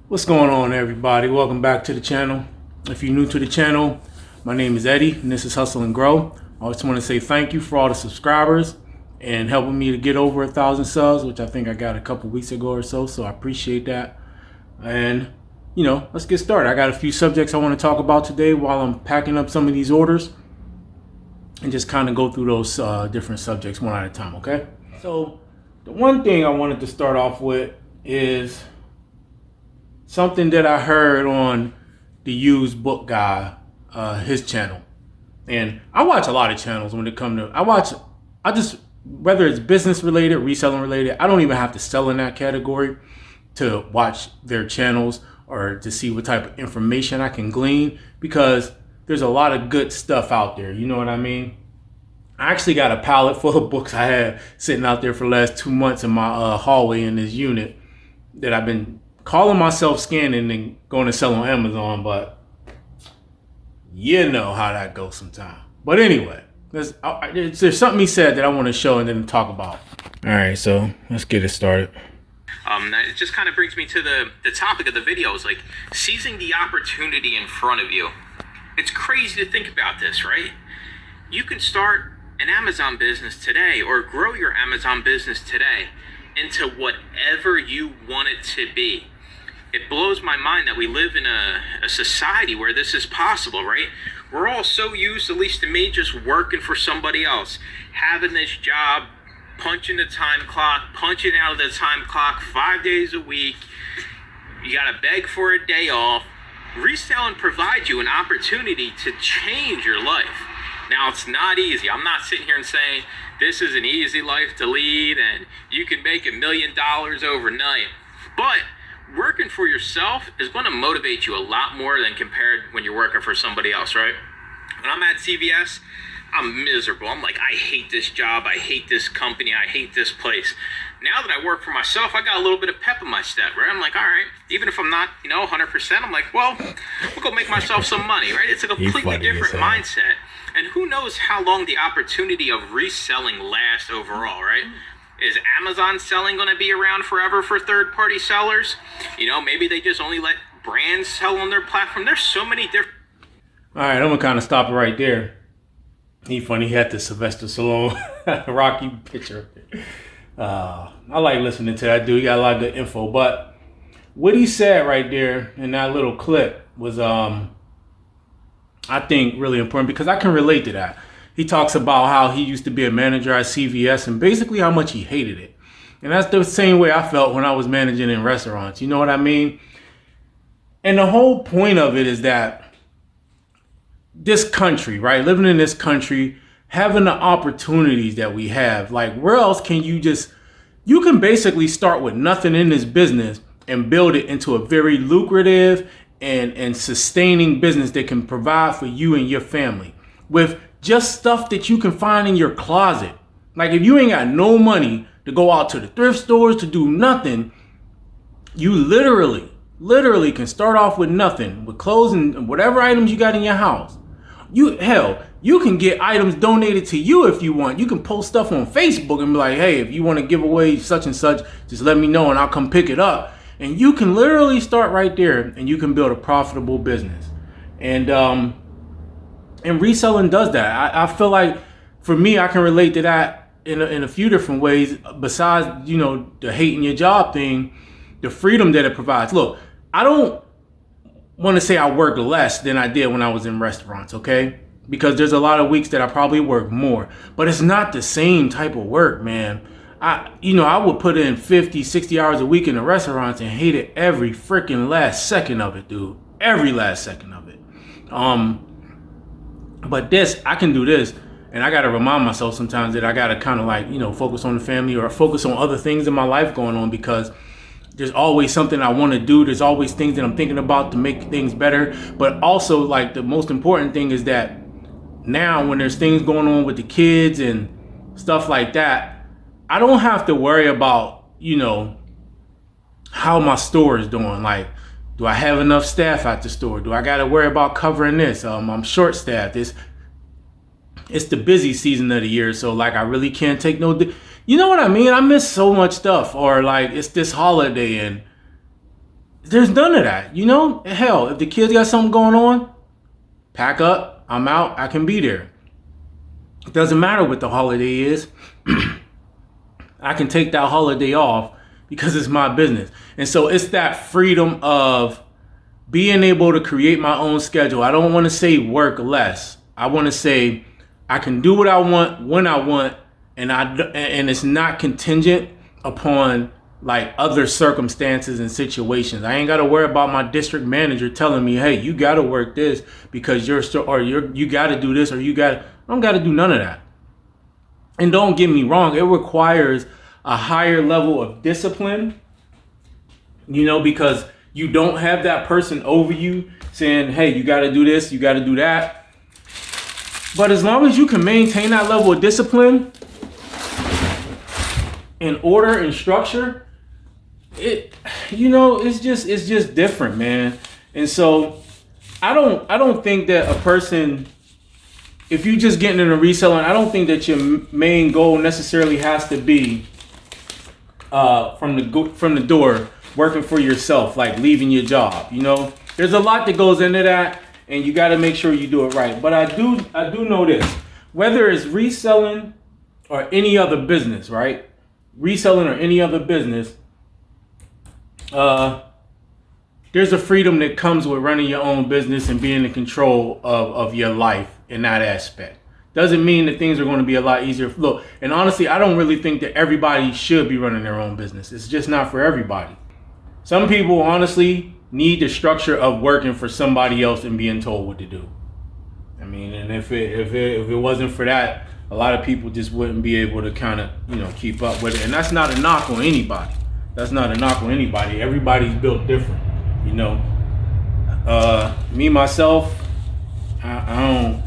What's going on, everybody? Welcome back to the channel. If you're new to the channel, my name is Eddie and this is Hustle and Grow. I just want to say thank you for all the subscribers and helping me to get over 1,000 subs, which I think I got a couple weeks ago or so I appreciate that. And let's get started. I got a few subjects I want to talk about today while I'm packing up some of these orders and just kind of go through those different subjects one at a time, okay? So the one thing I wanted to start off with is something that I heard on the used book guy, his channel. And I watch a lot of channels when it comes to, whether it's business related, reselling related, I don't even have to sell in that category to watch their channels or to see what type of information I can glean, because there's a lot of good stuff out there. You know what I mean? I actually got a pallet full of books I had sitting out there for the last 2 months in my hallway in this unit that I've been calling myself scanning and going to sell on Amazon, but you know how that goes sometimes. But anyway, there's something he said that I want to show and then talk about. All right, so let's get it started. It just kind of brings me to the topic of the video, is like seizing the opportunity in front of you. It's crazy to think about this, right? You can start an Amazon business today or grow your Amazon business today into whatever you want it to be. It blows my mind that we live in a society where this is possible, right? We're all so used, at least to me, just working for somebody else, having this job, punching the time clock, punching out of the time clock 5 days a week. You gotta beg for a day off. Reselling provides you an opportunity to change your life. Now, it's not easy. I'm not sitting here and saying this is an easy life to lead and you can make $1 million overnight. But working for yourself is going to motivate you a lot more than compared when you're working for somebody else, right? When I'm at CVS, I'm miserable. I'm like, I hate this job. I hate this company. I hate this place. Now that I work for myself, I got a little bit of pep in my step, right? I'm like, all right, even if I'm not, 100%, I'm like, well, we'll go make myself some money, right? It's a completely different mindset. And who knows how long the opportunity of reselling lasts overall, right? Is Amazon selling going to be around forever for third-party sellers? Maybe they just only let brands sell on their platform. There's so many different... All right, I'm going to kind of stop it right there. He funny, he had the Sylvester Stallone Rocky picture. I like listening to that dude. He got a lot of good info. But what he said right there in that little clip was, I think, really important, because I can relate to that. He talks about how he used to be a manager at CVS and basically how much he hated it. And that's the same way I felt when I was managing in restaurants. You know what I mean? And the whole point of it is that this country, right? Living in this country, having the opportunities that we have, like where else can you can basically start with nothing in this business and build it into a very lucrative and sustaining business that can provide for you and your family with just stuff that you can find in your closet. Like if you ain't got no money to go out to the thrift stores to do nothing, you literally can start off with nothing, with clothes and whatever items you got in your house. You can get items donated to you if you want. You can post stuff on Facebook and be like, hey, if you want to give away such and such, just let me know and I'll come pick it up. And you can literally start right there and you can build a profitable business. And reselling does that. I feel like for me, I can relate to that in a few different ways besides, the hating your job thing, the freedom that it provides. Look, I don't want to say I work less than I did when I was in restaurants, okay? Because there's a lot of weeks that I probably work more, but it's not the same type of work, man. I would put in 50, 60 hours a week in the restaurants and hated every freaking last second of it, dude. Every last second of it. But I can do this, and I got to remind myself sometimes that I got to kind of focus on the family or focus on other things in my life going on, because there's always something I want to do. There's always things that I'm thinking about to make things better. But also, like, the most important thing is that now when there's things going on with the kids and stuff like that, I don't have to worry about, how my store is doing. Like, do I have enough staff at the store? Do I got to worry about covering this? I'm short staffed. It's the busy season of the year, so like I really can't take no. You know what I mean? I miss so much stuff, or like it's this holiday and There's none of that. Hell, if the kids got something going on, pack up, I'm out, I can be there. It doesn't matter what the holiday is. I can take that holiday off because it's my business. And so it's that freedom of being able to create my own schedule. I don't want to say work less. I want to say I can do what I want when I want, and it's not contingent upon like other circumstances and situations. I ain't got to worry about my district manager telling me, hey, you got to work this because you got to do this, or I don't got to do none of that. And don't get me wrong, it requires a higher level of discipline, because you don't have that person over you saying, hey, you got to do this, you got to do that. But as long as you can maintain that level of discipline and order and structure, it's just different, man. And so I don't think that a person, if you just getting into reselling, I don't think that your main goal necessarily has to be from the door working for yourself, like leaving your job. There's a lot that goes into that, and you got to make sure you do it right. But I do know this: whether it's reselling or any other business, right? Reselling or any other business, there's a freedom that comes with running your own business and being in control of your life in that aspect. Doesn't mean that things are going to be a lot easier. Look, and honestly, I don't really think that everybody should be running their own business. It's just not for everybody. Some people honestly need the structure of working for somebody else and being told what to do. I mean, and if it wasn't for that, a lot of people just wouldn't be able to kind of, keep up with it. And that's not a knock on anybody. Everybody's built different, Me, myself, I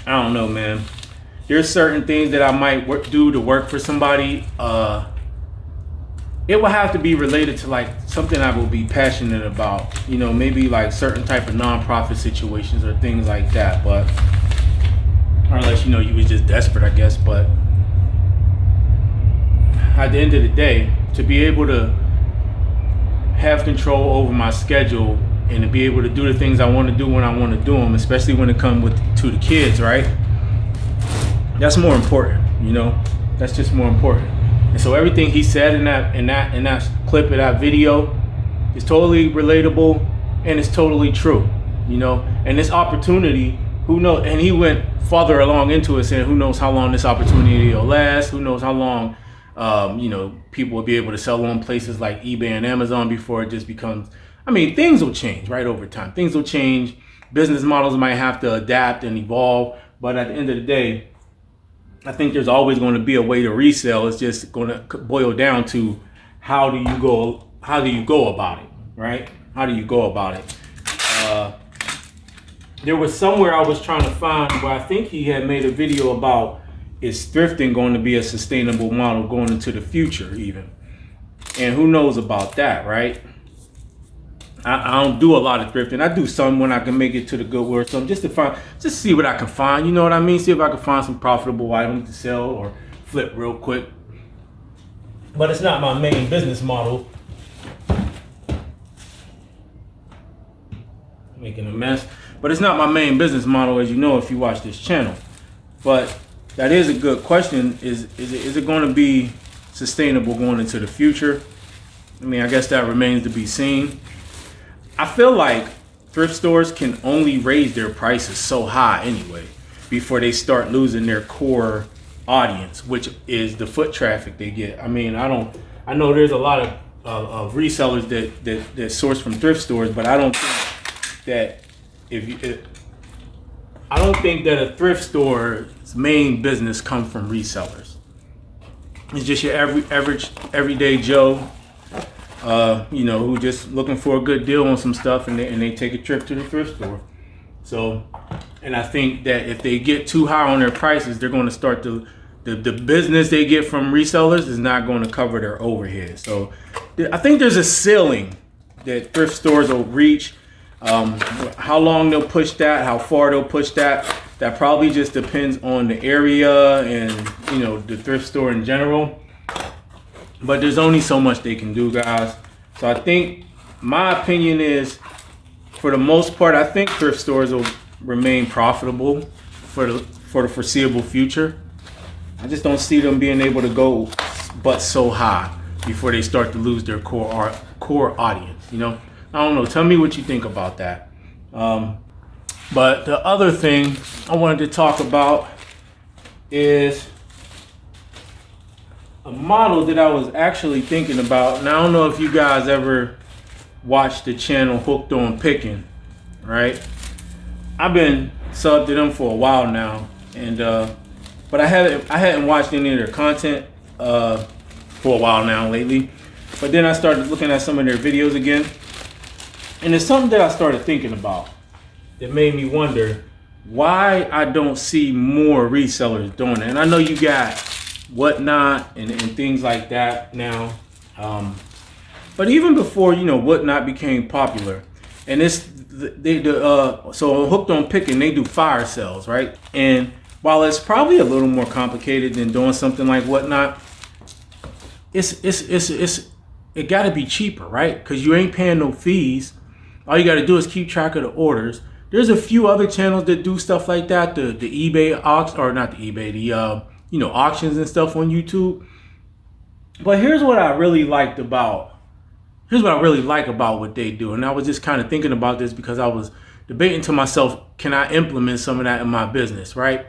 don't know, man. There's certain things that I might do to work for somebody. It would have to be related to like something I will be passionate about, maybe like certain type of nonprofit situations or things like that. But, or unless, you was just desperate, I guess. But at the end of the day, to be able to have control over my schedule and to be able to do the things I want to do when I want to do them, especially when it comes to the kids, right? That's more important, That's just more important. And so everything he said in that clip of that video is totally relatable and it's totally true, And this opportunity, who knows? And he went farther along into it, saying, who knows how long this opportunity will last? Who knows how long, people will be able to sell on places like eBay and Amazon before it just becomes. I mean, things will change, right, over time. Things will change. Business models might have to adapt and evolve. But at the end of the day, I think there's always going to be a way to resell. It's just going to boil down to how do you go about it, right? How do you go about it? There was somewhere I was trying to find where I think he had made a video about, is thrifting going to be a sustainable model going into the future even? And who knows about that, right? I don't do a lot of thrifting. I do some when I can make it to the Goodwill or something, just see what I can find. You know what I mean? See if I can find some profitable items to sell or flip real quick. But it's not my main business model. Making a mess. But it's not my main business model, as you know, if you watch this channel. But that is a good question. Is it going to be sustainable going into the future? I mean, I guess that remains to be seen. I feel like thrift stores can only raise their prices so high anyway before they start losing their core audience, which is the foot traffic they get. I mean, I know there's a lot of resellers that source from thrift stores, but I don't think that I don't think that a thrift store's main business comes from resellers. It's just your average everyday Joe, who just looking for a good deal on some stuff, and they take a trip to the thrift store. So, and I think that if they get too high on their prices, they're going to start the business they get from resellers is not going to cover their overhead. So, I think there's a ceiling that thrift stores will reach. How long they'll push that, how far they'll push that probably just depends on the area and the thrift store in general. But there's only so much they can do, guys. So I think my opinion is, for the most part, I think thrift stores will remain profitable for the foreseeable future. I just don't see them being able to go but so high before they start to lose their core audience. You know, I don't know. Tell me what you think about that. But the other thing I wanted to talk about is a model that I was actually thinking about. Now, I don't know if you guys ever watched the channel Hooked on Picking, right? I've been subbed to them for a while now, and but I hadn't watched any of their content for a while now lately. But then I started looking at some of their videos again, and it's something that I started thinking about that made me wonder why I don't see more resellers doing it. And I know you got Whatnot and things like that now, but even before, you know, Whatnot became popular, and so Hooked on Picking, they do fire sales, right? And while it's probably a little more complicated than doing something like Whatnot, it got to be cheaper, right? Because you ain't paying no fees. All you got to do is keep track of the orders. There's a few other channels that do stuff like that. The eBay auctions and stuff on YouTube. But here's what I really like about what they do. And I was just kind of thinking about this because I was debating to myself, can I implement some of that in my business, right?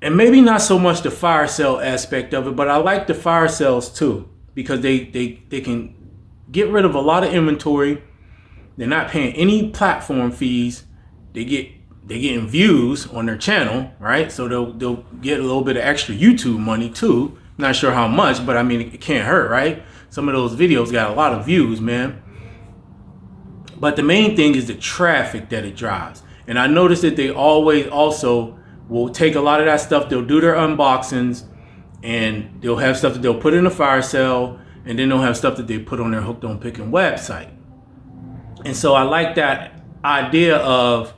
And maybe not so much the fire sale aspect of it, but I like the fire sales too, because they can get rid of a lot of inventory. They're not paying any platform fees. They getting views on their channel, right? So they'll get a little bit of extra YouTube money too. Not sure how much, but I mean, it can't hurt, right? Some of those videos got a lot of views, man. But the main thing is the traffic that it drives. And I noticed that they always also will take a lot of that stuff. They'll do their unboxings, and they'll have stuff that they'll put in a fire sale, and then they'll have stuff that they put on their Hooked on Picking website. And so I like that idea of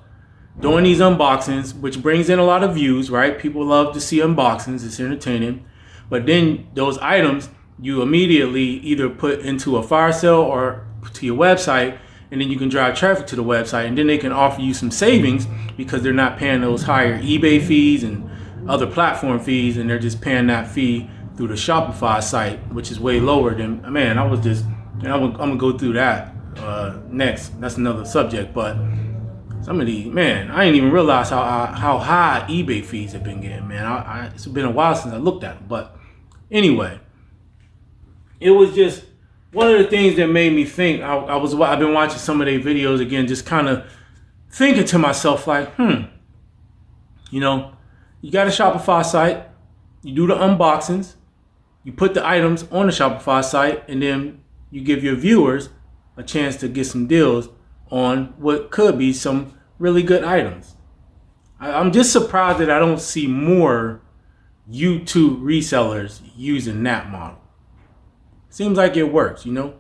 doing these unboxings, which brings in a lot of views, right? People love to see unboxings. It's entertaining. But then those items you immediately either put into a fire sale or to your website, and then you can drive traffic to the website, and then they can offer you some savings because they're not paying those higher eBay fees and other platform fees, and they're just paying that fee through the Shopify site, which is way lower than, man, I'm gonna go through that next. That's another subject. But some of these, man, I didn't even realize how high eBay fees have been getting, man. It's been a while since I looked at them. But anyway, it was just one of the things that made me think. I've been watching some of their videos again, just kind of thinking to myself like, you know, you got a Shopify site, you do the unboxings, you put the items on the Shopify site, and then you give your viewers a chance to get some deals on what could be some really good items. I'm just surprised that I don't see more YouTube resellers using that model. Seems like it works, you know?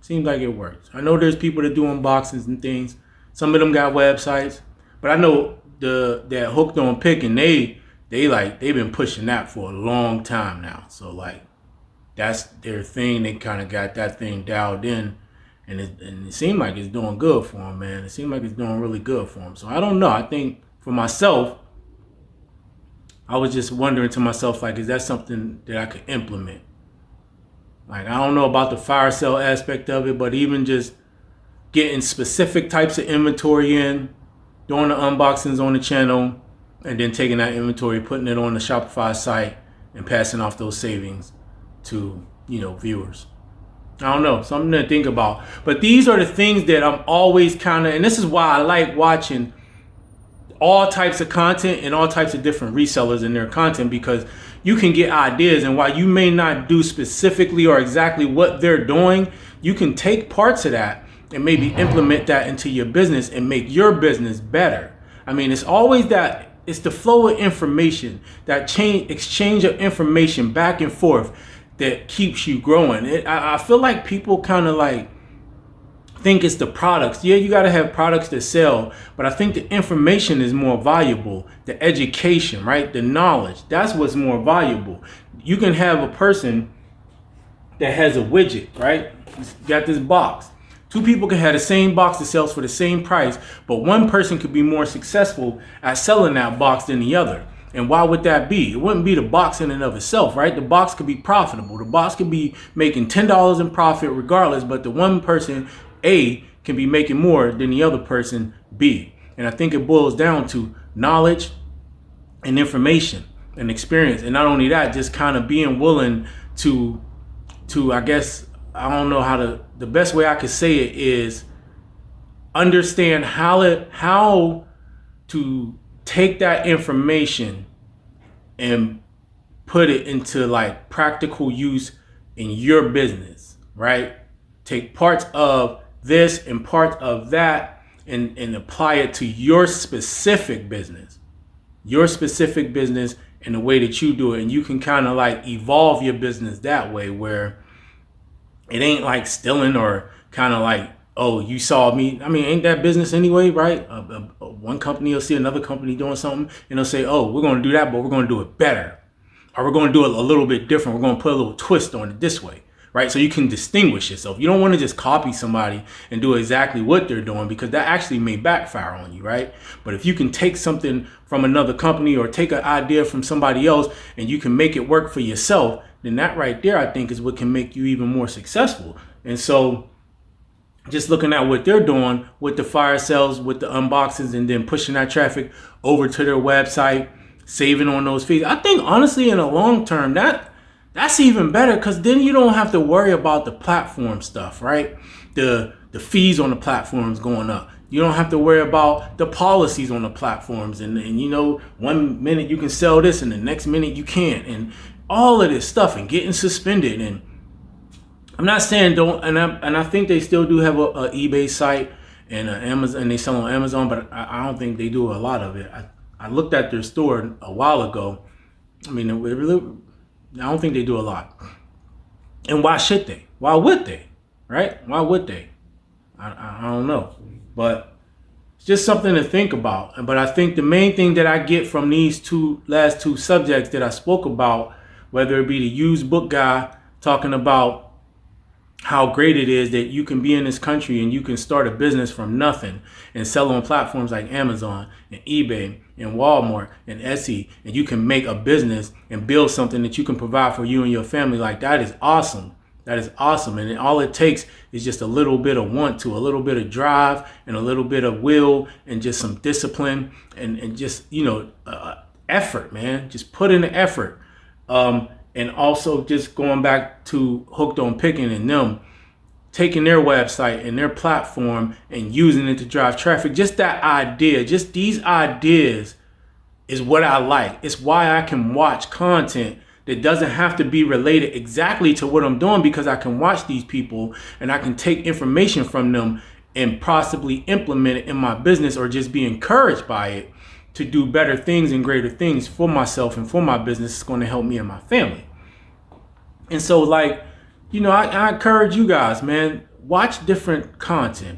Seems like it works. I know there's people that do unboxings and things. Some of them got websites, but I know that Hooked on Picking, they've been pushing that for a long time now. So like, that's their thing. They kind of got that thing dialed in, and it seemed like it's doing good for them, man. It seemed like it's doing really good for them. So I don't know. I think for myself, I was just wondering to myself, like, is that something that I could implement? Like, I don't know about the fire sale aspect of it, but even just getting specific types of inventory in, doing the unboxings on the channel, and then taking that inventory, putting it on the Shopify site, and passing off those savings to, you know, viewers. I don't know, something to think about. But these are the things that I'm always kind of, and this is why I like watching all types of content and all types of different resellers in their content, because you can get ideas, and while you may not do specifically or exactly what they're doing, you can take parts of that and maybe implement that into your business and make your business better. I mean, it's always that, it's the flow of information, that exchange of information back and forth that keeps you growing. I feel like people kind of like think it's the products. Yeah, you got to have products that sell, but I think the information is more valuable. The education, right? The knowledge, that's what's more valuable. You can have a person that has a widget, right? You got this box. Two people can have the same box that sells for the same price, but one person could be more successful at selling that box than the other. And why would that be? It wouldn't be the box in and of itself, right? The box could be profitable. The box could be making $10 in profit regardless, but the one person, A, can be making more than the other person, B. And I think it boils down to knowledge and information and experience. And not only that, just kind of being willing to I guess, I don't know the best way I could say it is understand how to take that information and put it into like practical use in your business, right? Take parts of this and parts of that and apply it to your specific business and the way that you do it. And you can kind of like evolve your business that way, where it ain't like stealing or kind of like, oh, you saw me. I mean, ain't that business anyway, right? One company will see another company doing something and they'll say, oh, we're going to do that, but we're going to do it better. Or we're going to do it a little bit different. We're going to put a little twist on it this way, right? So you can distinguish yourself. You don't want to just copy somebody and do exactly what they're doing, because that actually may backfire on you, right? But if you can take something from another company or take an idea from somebody else and you can make it work for yourself, then that right there, I think, is what can make you even more successful. And so just looking at what they're doing with the fire sales, with the unboxings, and then pushing that traffic over to their website, saving on those fees. I think honestly, in the long term, that's even better, because then you don't have to worry about the platform stuff, right? The fees on the platforms going up. You don't have to worry about the policies on the platforms. And you know, 1 minute you can sell this and the next minute you can't. And all of this stuff and getting suspended. And I'm not saying don't, and I think they still do have a eBay site and Amazon, and they sell on Amazon, but I don't think they do a lot of it. I looked at their store a while ago. I mean, I don't think they do a lot. And why should they? Why would they? Right? Why would they? I don't know. But it's just something to think about. But I think the main thing that I get from these last two subjects that I spoke about, whether it be the used book guy talking about how great it is that you can be in this country and you can start a business from nothing and sell on platforms like Amazon and eBay and Walmart and Etsy, and you can make a business and build something that you can provide for you and your family. Like, that is awesome. That is awesome. And all it takes is just a little bit of want to, a little bit of drive and a little bit of will and just some discipline and just, effort, man. Just put in the effort. And also just going back to Hooked on Picking and them taking their website and their platform and using it to drive traffic. Just that idea, just these ideas is what I like. It's why I can watch content that doesn't have to be related exactly to what I'm doing, because I can watch these people and I can take information from them and possibly implement it in my business, or just be encouraged by it to do better things and greater things for myself and for my business. It's going to help me and my family. And so, like, I encourage you guys, man, watch different content,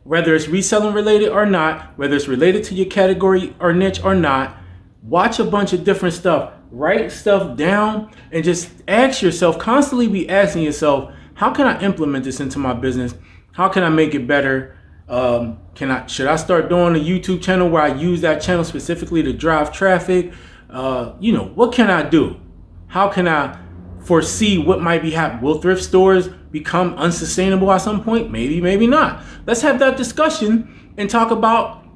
whether it's reselling related or not, whether it's related to your category or niche or not. Watch a bunch of different stuff, write stuff down, and just ask yourself, constantly be asking yourself, how can I implement this into my business? How can I make it better? Should I start doing a YouTube channel where I use that channel specifically to drive traffic? What can I do? How can I foresee what might be happening? Will thrift stores become unsustainable at some point? Maybe, maybe not. Let's have that discussion and talk about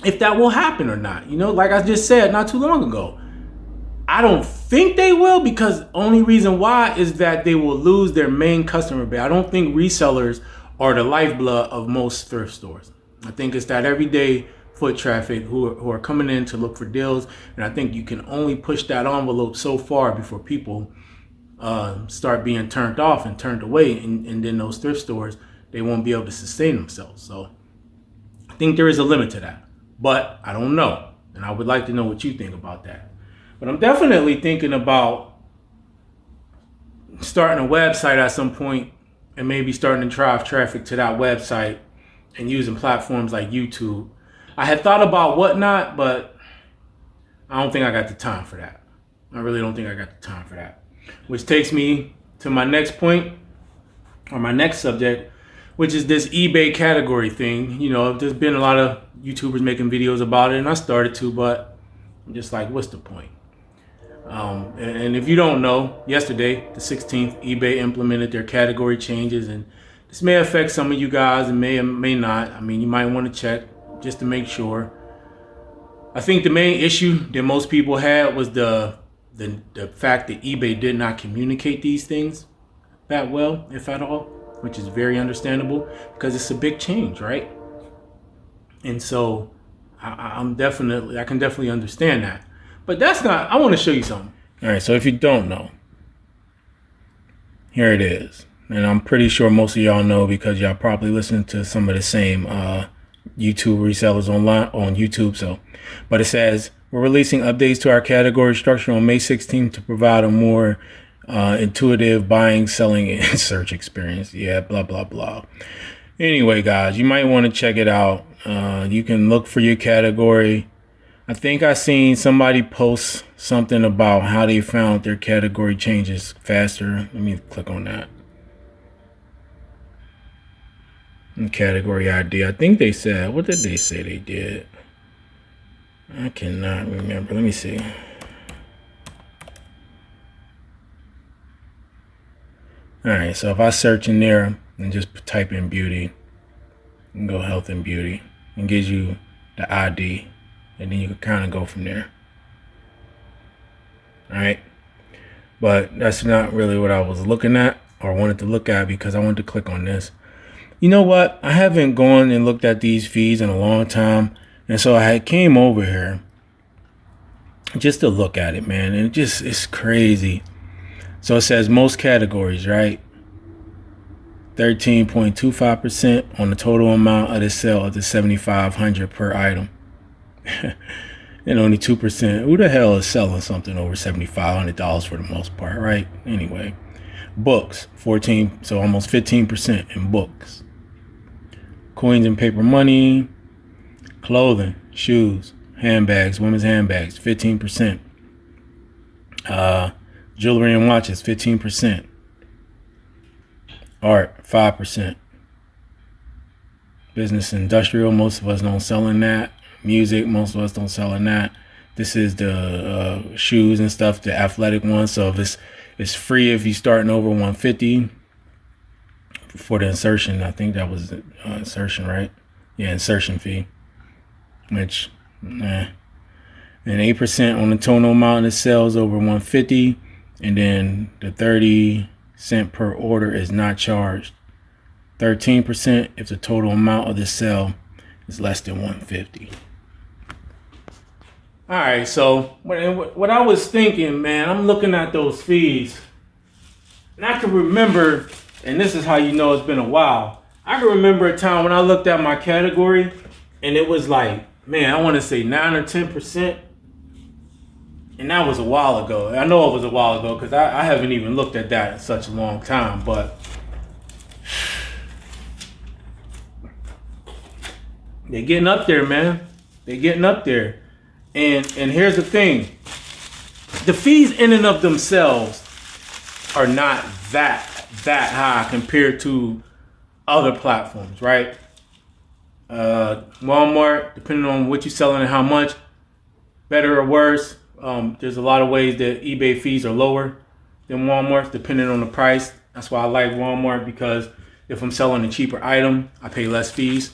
if that will happen or not. Like I just said not too long ago, I don't think they will, because only reason why is that they will lose their main customer base. I don't think resellers are the lifeblood of most thrift stores. I think it's that everyday foot traffic who are coming in to look for deals. And I think you can only push that envelope so far before people start being turned off and turned away. And then those thrift stores, they won't be able to sustain themselves. So I think there is a limit to that. But I don't know. And I would like to know what you think about that. But I'm definitely thinking about starting a website at some point and maybe starting to drive traffic to that website and using platforms like YouTube. I had thought about Whatnot, but I don't think I got the time for that. I really don't think I got the time for that. Which takes me to my next point, or my next subject, which is this eBay category thing. You know, there's been a lot of YouTubers making videos about it, and I started to, but I'm just like, what's the point? And if you don't know, yesterday, the 16th, eBay implemented their category changes, and this may affect some of you guys and may or may not. I mean, you might want to check just to make sure. I think the main issue that most people had was the fact that eBay did not communicate these things that well, if at all, which is very understandable because it's a big change, right? And so I can definitely understand that. But that's not, I want to show you something. All right, so if you don't know, here it is. And I'm pretty sure most of y'all know because y'all probably listen to some of the same YouTube resellers online on YouTube. So, but it says, we're releasing updates to our category structure on May 16th to provide a more intuitive buying, selling, and search experience. Yeah, blah, blah, blah. Anyway, guys, you might want to check it out. You can look for your category. I think I seen somebody post something about how they found their category changes faster. Let me click on that. And category ID. I think they said, what did they say they did? I cannot remember. Let me see. All right, so if I search in there and just type in beauty and go health and beauty, and gives you the ID, and then you can kind of go from there. All right, but that's not really what I was looking at or wanted to look at because I wanted to click on this. You know what? I haven't gone and looked at these feeds in a long time, and so I came over here just to look at it, man, and it's crazy. So it says most categories, right? 13.25% on the total amount of the sale of the $7,500 per item. And only 2%. Who the hell is selling something over $7,500 for the most part, right? Anyway, books, 14, so almost 15% in books. Coins and paper money, clothing, shoes, handbags, women's handbags, 15%. Jewelry and watches, 15%. Art, 5%. Business and industrial, most of us don't sell in that. Music, most of us don't sell in that. This is the shoes and stuff, the athletic ones. So if it's free if you're starting over $150 for the insertion. I think that was insertion, right? Yeah, insertion fee. Which, and 8% on the total amount of sales over $150. And then the 30 cent per order is not charged. 13% if the total amount of the sale is less than $150. All right, so what I was thinking, man, I'm looking at those fees, and I can remember, and this is how you know it's been a while. I can remember a time when I looked at my category, and it was like, man, I want to say 9 or 10%. And that was a while ago. I know it was a while ago because I haven't even looked at that in such a long time. But they're getting up there, man. They're getting up there. And here's the thing. The fees in and of themselves are not that high compared to other platforms, right? Walmart, depending on what you're selling and how much, better or worse. There's a lot of ways that eBay fees are lower than Walmart's, depending on the price. That's why I like Walmart, because if I'm selling a cheaper item, I pay less fees,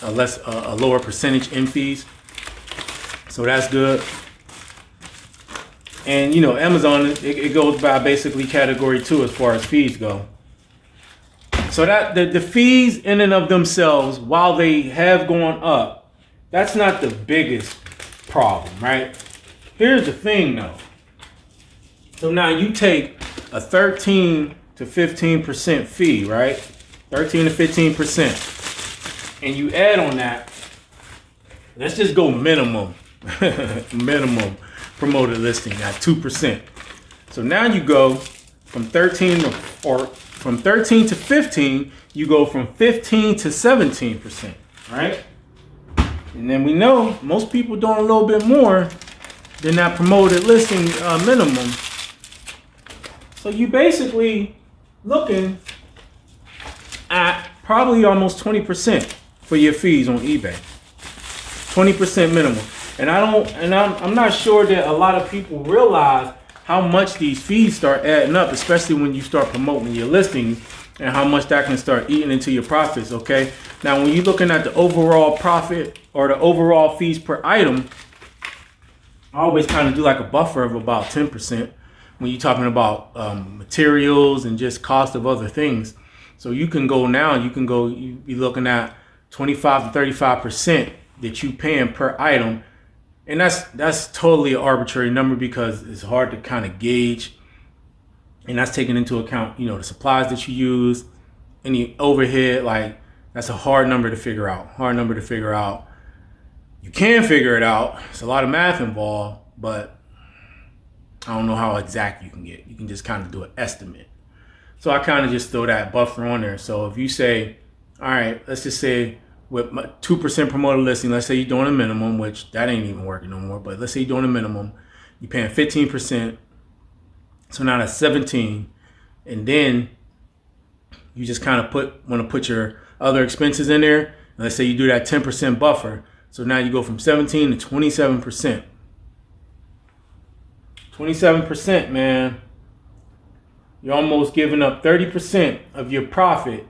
a lower percentage in fees. So that's good. And you know, Amazon, it goes by basically category 2 as far as fees go. So that the fees in and of themselves, while they have gone up, that's not the biggest problem, right? Here's the thing though. So now you take a 13 to 15% fee, right? 13 to 15%. And you add on that, let's just go minimum promoted listing at 2%. So now you go from 13 to 15, you go from 15 to 17%, right? And then we know most people doing a little bit more than that promoted listing minimum. So you basically looking at probably almost 20% for your fees on eBay. 20% minimum. And I'm not sure that a lot of people realize how much these fees start adding up, especially when you start promoting your listing, and how much that can start eating into your profits, okay? Now, when you're looking at the overall profit or the overall fees per item, I always kind of do like a buffer of about 10% when you're talking about materials and just cost of other things. So you can go now, you be looking at 25 to 35% that you paying per item. And that's totally an arbitrary number because it's hard to kind of gauge. And that's taking into account, the supplies that you use, any overhead. Like, that's a hard number to figure out. You can figure it out. It's a lot of math involved, but I don't know how exact you can get. You can just kind of do an estimate. So I kind of just throw that buffer on there. So if you say, all right, let's just say with 2% promoted listing, let's say you're doing a minimum, which that ain't even working no more, but let's say you're doing a minimum, you're paying 15%. So now that's 17. And then you just kind of want to put your other expenses in there. And let's say you do that 10% buffer. So now you go from 17 to 27%. 27%, man. You're almost giving up 30% of your profit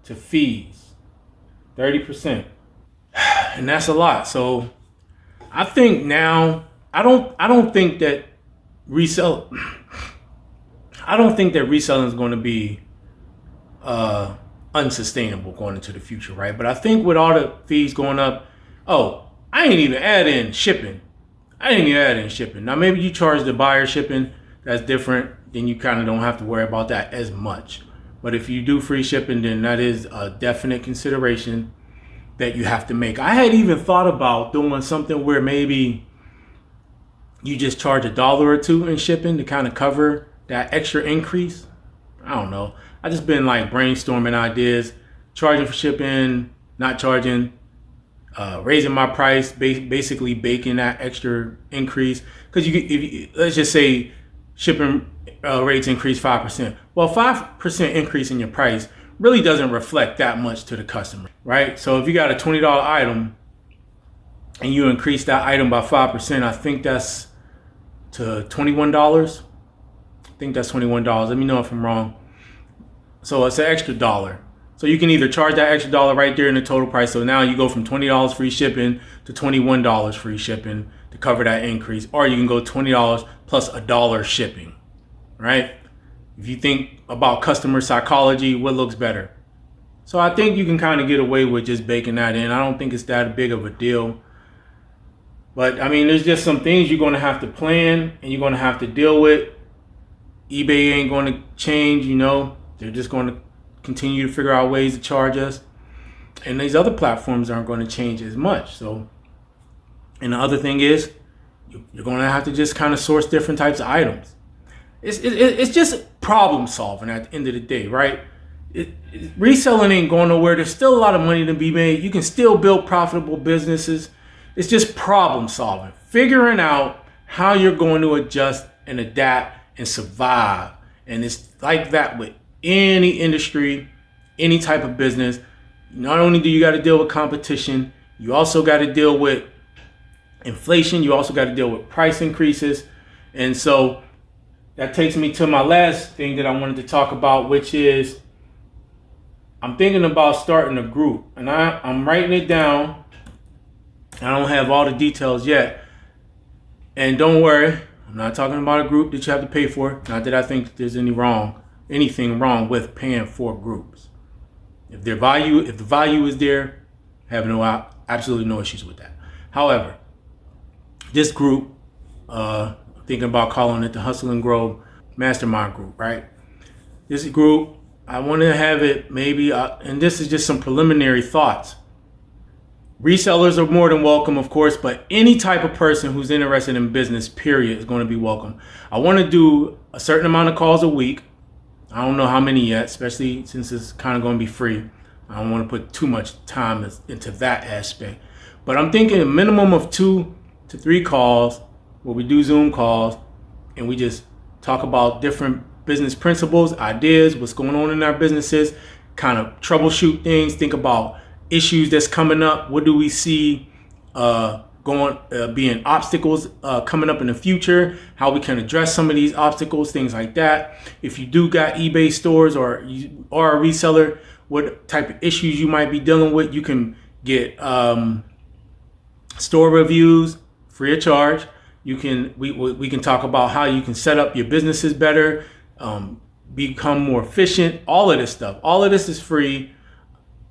to fees. 30%. And that's a lot. So I think now, I don't think that reselling is going to be unsustainable going into the future, right? But I think with all the fees going up, I ain't even add in shipping. Now maybe you charge the buyer shipping, that's different. Then you kind of don't have to worry about that as much. But if you do free shipping, then that is a definite consideration that you have to make. I had even thought about doing something where maybe you just charge $1 or $2 in shipping to kind of cover that extra increase. I don't know. I just been like brainstorming ideas, charging for shipping, not charging, raising my price, basically baking that extra increase. Because let's just say shipping rates increase 5%. Well, 5% increase in your price really doesn't reflect that much to the customer, right? So if you got a $20 item and you increase that item by 5%, I think that's to $21. I think that's $21. Let me know if I'm wrong. So it's an extra $1. So you can either charge that extra $1 right there in the total price. So now you go from $20 free shipping to $21 free shipping to cover that increase. Or you can go $20 plus $1 shipping, right? If you think about customer psychology, what looks better? So I think you can kind of get away with just baking that in. I don't think it's that big of a deal. But I mean, there's just some things you're going to have to plan and you're going to have to deal with. eBay ain't going to change, They're just going to continue to figure out ways to charge us. And these other platforms aren't going to change as much. So, and the other thing is, you're going to have to just kind of source different types of items. It's just problem solving at the end of the day, right? Reselling ain't going nowhere. There's still a lot of money to be made. You can still build profitable businesses. It's just problem solving, figuring out how you're going to adjust and adapt and survive. And it's like that with any industry, any type of business. Not only do you got to deal with competition, you also got to deal with inflation. You also got to deal with price increases. And so that takes me to my last thing that I wanted to talk about, which is I'm thinking about starting a group. And I'm writing it down. I don't have all the details yet. And don't worry, I'm not talking about a group that you have to pay for. Not that I think there's anything wrong with paying for groups. If the value is there, I have absolutely no issues with that. However, this group, thinking about calling it the Hustle and Grow Mastermind group, right? This group, I want to have it maybe, and this is just some preliminary thoughts. Resellers are more than welcome, of course, but any type of person who's interested in business, period, is going to be welcome. I want to do a certain amount of calls a week. I don't know how many yet, especially since it's kind of going to be free. I don't want to put too much time into that aspect. But I'm thinking a minimum of 2 to 3 calls where we do Zoom calls and we just talk about different business principles, ideas, what's going on in our businesses, kind of troubleshoot things, think about issues that's coming up. What do we see being obstacles coming up in the future, how we can address some of these obstacles, things like that. If you do got eBay stores or you are a reseller, what type of issues you might be dealing with. You can get store reviews free of charge. We can talk about how you can set up your businesses better, become more efficient, all of this stuff. All of this is free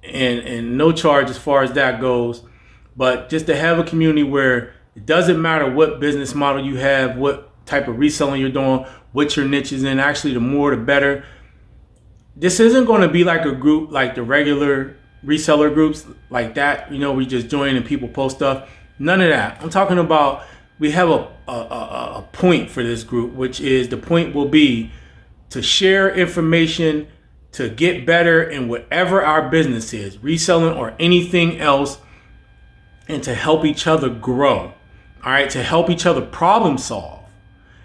and no charge as far as that goes. But just to have a community where it doesn't matter what business model you have, what type of reselling you're doing, what your niche is in, actually the more the better. This isn't going to be like a group like the regular reseller groups like that, we just join and people post stuff. None of that. I'm talking about we have a point for this group, which is the point will be to share information, to get better in whatever our business is, reselling or anything else, and to help each other grow. All right, to help each other problem solve.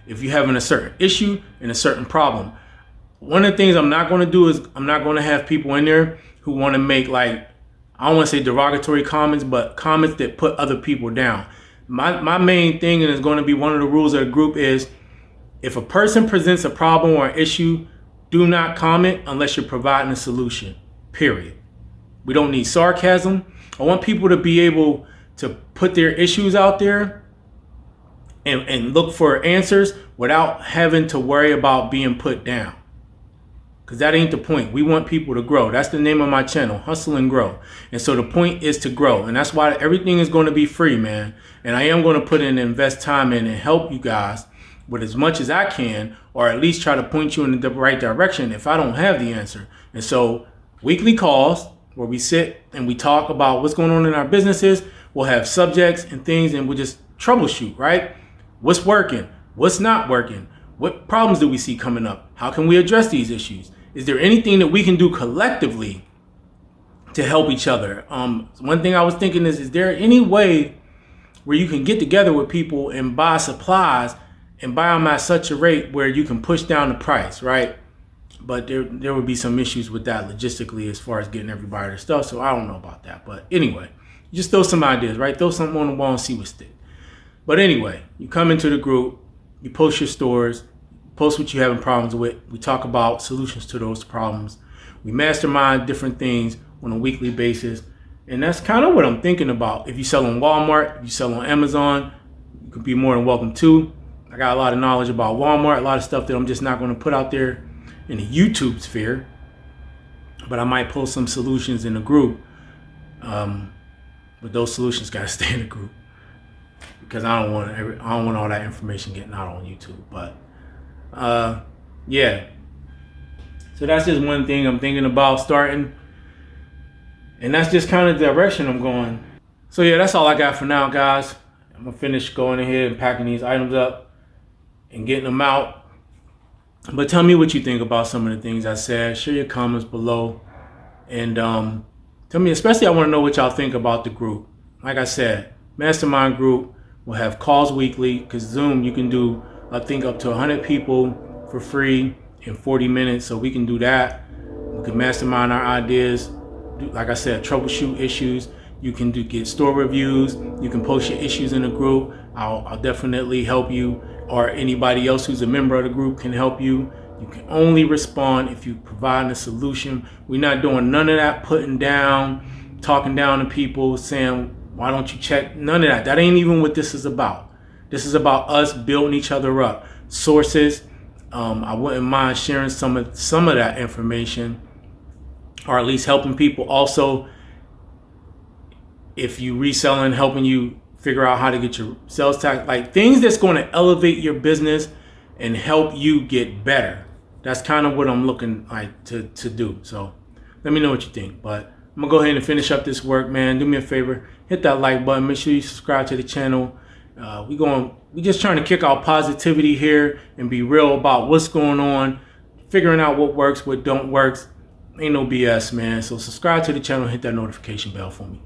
If you're having a certain issue and a certain problem, one of the things I'm not going to do is I'm not going to have people in there who want to make, like, I don't want to say derogatory comments, but comments that put other people down. My main thing, and it's going to be one of the rules of the group, is if a person presents a problem or an issue, do not comment unless you're providing a solution, period. We don't need sarcasm. I want people to be able to put their issues out there and look for answers without having to worry about being put down. Because that ain't the point. We want people to grow. That's the name of my channel, Hustle and Grow. And so the point is to grow. And that's why everything is going to be free, man. And I am going to put in and invest time in and help you guys with as much as I can, or at least try to point you in the right direction if I don't have the answer. And so weekly calls where we sit and we talk about what's going on in our businesses. We'll have subjects and things, and we'll just troubleshoot, right? What's working? What's not working? What problems do we see coming up? How can we address these issues? Is there anything that we can do collectively to help each other? One thing I was thinking is there any way where you can get together with people and buy supplies and buy them at such a rate where you can push down the price, right? But there would be some issues with that logistically as far as getting everybody their stuff. So I don't know about that. But anyway, just throw some ideas, right? Throw something on the wall and see what sticks. But anyway, you come into the group, you post your stores, post what you're having problems with. We talk about solutions to those problems. We mastermind different things on a weekly basis. And that's kind of what I'm thinking about. If you sell on Walmart, if you sell on Amazon, you could be more than welcome to. I got a lot of knowledge about Walmart, a lot of stuff that I'm just not going to put out there in the YouTube sphere. But I might post some solutions in the group. But those solutions got to stay in the group, because I don't want all that information getting out on YouTube. But yeah. So that's just one thing I'm thinking about starting. And that's just kind of the direction I'm going. So yeah, that's all I got for now, guys. I'm going to finish going ahead and packing these items up and getting them out. But tell me what you think about some of the things I said. Share your comments below. And tell me, especially I want to know what y'all think about the group. Like I said, Mastermind group will have calls weekly, because Zoom, you can do, I think, up to 100 people for free in 40 minutes. So we can do that. We can mastermind our ideas. Like I said, troubleshoot issues. You can get store reviews. You can post your issues in the group. I'll definitely help you, or anybody else who's a member of the group can help you. You can only respond if you provide a solution. We're not doing none of that putting down, talking down to people, saying, why don't you check? None of that. That ain't even what this is about. This is about us building each other up. Sources. I wouldn't mind sharing some of that information, or at least helping people. Also, if you reselling, helping you figure out how to get your sales tax, like things that's going to elevate your business and help you get better. That's kind of what I'm looking like to do. So let me know what you think. But I'm gonna go ahead and finish up this work, man. Do me a favor, hit that like button. Make sure you subscribe to the channel. We just trying to kick out positivity here and be real about what's going on, figuring out what works, what don't works. Ain't no BS, man. So subscribe to the channel, hit that notification bell for me.